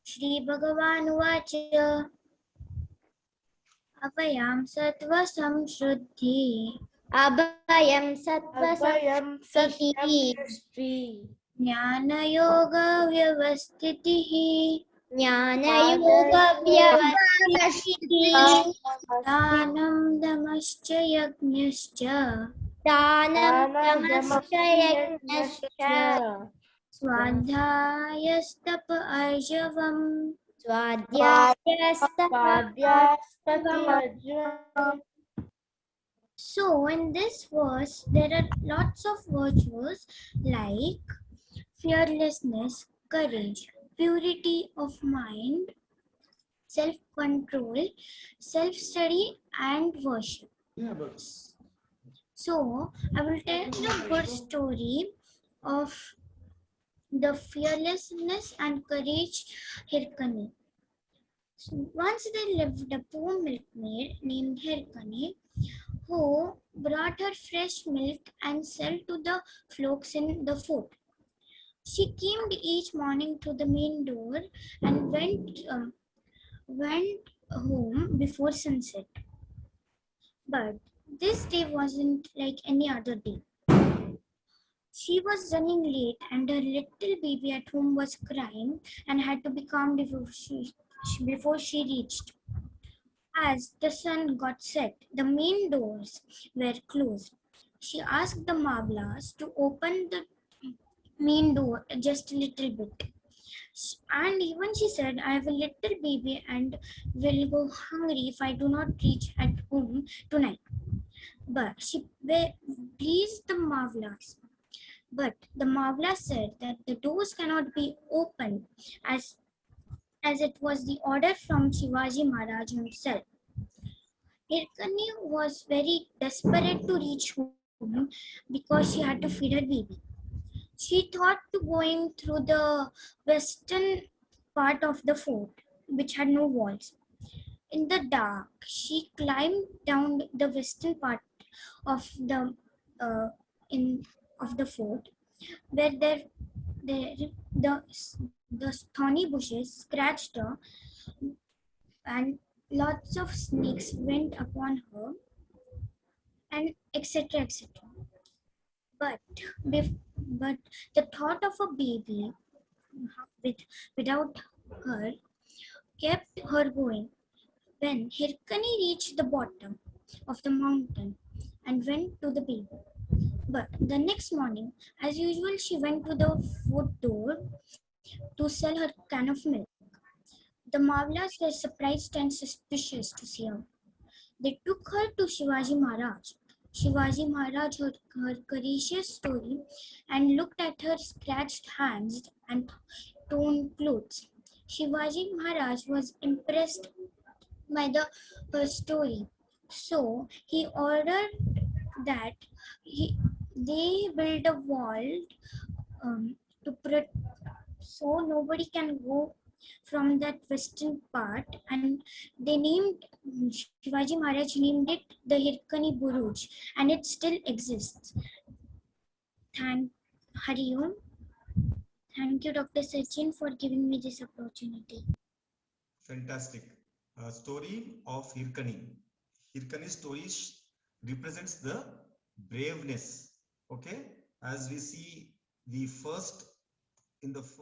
श्रीभगवानुवाच अभयं सत्त्वसंशुद्धिः अभयं अभयं सत्त्वसंशुद्धिः ज्ञानयोगव्यवस्थितिः ज्ञानयोगव्यवस्थितिः दानं दमश्च यज्ञश्च दानं दमश्च यज्ञश्च स्वाध्यायस्तप अर्जवम् स्वाध्यायस्तपः. So in this verse there are lots of virtues like fearlessness, courage, purity of mind, self-control, self-study and worship. So I will tell you a good story of the fearlessness and courage Hirkani. So once there lived a poor milkmaid named Hirkani who brought her fresh milk and sell to the flocks in the fort. She came each morning to the main door and went home before sunset. But this day wasn't like any other day. She was running late and her little baby at home was crying and had to be calmed before she reached. As the sun got set, the main doors were closed. She asked the Mavlas to open the main door just a little bit. And even she said, I have a little baby and will go hungry if I do not reach at home tonight. But she pleased the Mavlas. But the Mavla said that the doors cannot be opened as it was the order from Shivaji Maharaj himself. Hirkani was very desperate to reach home because she had to feed her baby. She thought to going through the western part of the fort, which had no walls. In the dark, she climbed down the western part of the uh, in of the fort, where the thorny bushes scratched her, and lots of snakes went upon her, and etc. etc. But but the thought of a baby with without her kept her going. When Hirkani reached the bottom of the mountain and went to the baby. But the next morning, as usual, she went to the food door to sell her can of milk. The Mavlas were surprised and suspicious to see her. They took her to Shivaji Maharaj. Shivaji Maharaj heard her courageous story and looked at her scratched hands and torn clothes. Shivaji Maharaj was impressed by her story. So he ordered that they build a wall to so nobody can go from that western part, and they named Shivaji Maharaj named it the Hirkani Buruj, and it still exists. Thank Hari Om. Thank you, Dr. Sachin, for giving me this opportunity. Fantastic. Story of Hirkani. Hirkani story represents the braveness. Okay, as we see the first in the first